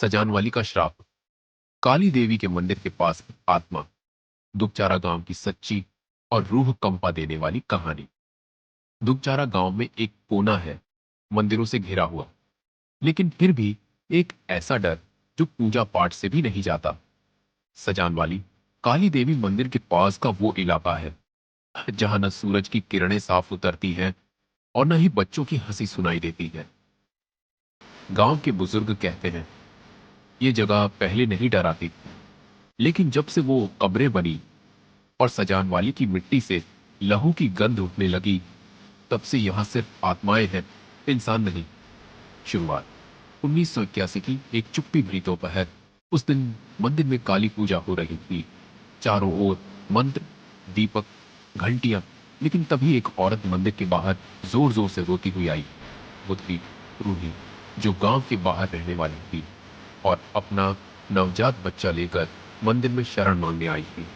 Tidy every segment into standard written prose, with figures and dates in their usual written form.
सजानवाली का श्राप। काली देवी के मंदिर के पास आत्मा। दुगचारा गांव की सच्ची और रूह कंपा देने वाली कहानी। दुगचारा गांव में एक कोना है, मंदिरों से घिरा हुआ, लेकिन फिर भी एक ऐसा डर जो पूजा पाठ से भी नहीं जाता। सजानवाली काली देवी मंदिर के पास का वो इलाका है जहां न सूरज की किरणें साफ उतरती हैं और न ही बच्चों की हंसी सुनाई देती है। गांव के बुजुर्ग कहते हैं ये जगह पहले नहीं डराती, लेकिन जब से वो कब्रें बनी और सजानवाली की मिट्टी से लहू की गंध उठने लगी, तब से यहां सिर्फ आत्माएं हैं, इंसान नहीं। शुरुआत 1981 की एक चुप्पी भरी दोपहर। उस दिन मंदिर में काली पूजा हो रही थी। चारों ओर मंत्र, दीपक, घंटियां। लेकिन तभी एक औरत मंदिर के बाहर जोर जोर से रोती हुई आई। वो थी रूही, जो गांव के बाहर रहने वाली थी और अपना नवजात बच्चा लेकर मंदिर में शरण मांगने आई थी।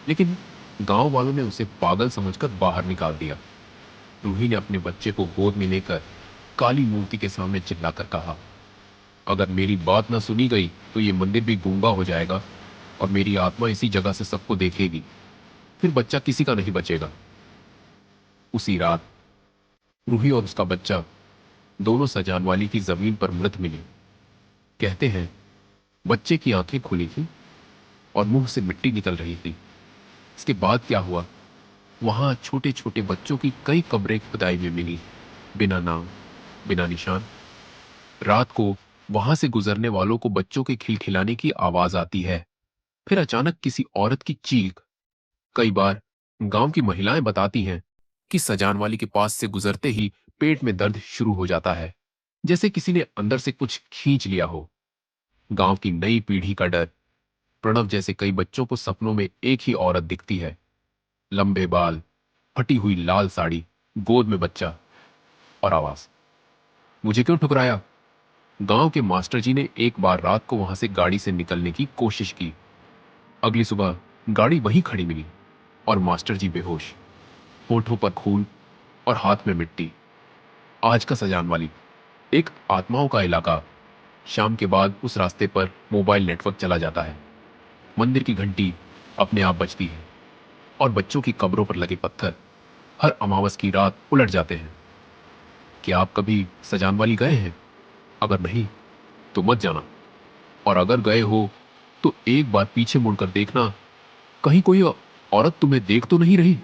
लेकिन गांव वालों ने उसे पागल समझकर बाहर निकाल दिया। रूही ने अपने बच्चे को गोद में लेकर काली मूर्ति के सामने चिल्लाकर कहा, अगर मेरी बात ना सुनी गई तो ये मंदिर भी गूंगा हो जाएगा और मेरी आत्मा इसी जगह से सबको देखेगी। फिर बच्चा किसी का नहीं बचेगा। उसी रात रूही और उसका बच्चा दोनों सजानवाली की जमीन पर मृत मिले। कहते हैं बच्चे की आंखें खुली थी और मुंह से मिट्टी निकल रही थी। इसके बाद क्या हुआ? वहां छोटे छोटे बच्चों की कई कब्रें खुदाई में मिली, बिना नाम, बिना निशान। रात को वहां से गुजरने वालों को बच्चों के खिलखिलाने की आवाज आती है। फिर अचानक किसी औरत की चीख। कई बार गांव की महिलाएं बताती हैं कि सजानवाली के पास से गुजरते ही पेट में दर्द शुरू हो जाता है, जैसे किसी ने अंदर से कुछ खींच लिया हो। गांव की नई पीढ़ी का डर। प्रणव जैसे कई बच्चों को सपनों में एक ही औरत दिखती है, लंबे बाल, फटी हुई लाल साड़ी, गोद में बच्चा और आवाज, मुझे क्यों ठुकराया? गांव के मास्टर जी ने एक बार रात को वहां से गाड़ी से निकलने की कोशिश की। अगली सुबह गाड़ी वहीं खड़ी मिली और मास्टर जी बेहोश, होठों पर खून और हाथ में मिट्टी। आज का सजानवाली एक आत्माओं का इलाका। शाम के बाद उस रास्ते पर मोबाइल नेटवर्क चला जाता है। मंदिर की घंटी अपने आप बजती है और बच्चों की कब्रों पर लगे पत्थर हर अमावस की रात उलट जाते हैं। क्या आप कभी सजानवाली गए हैं? अगर नहीं तो मत जाना, और अगर गए हो तो एक बार पीछे मुड़कर देखना, कहीं कोई औरत तुम्हें देख तो नहीं रही।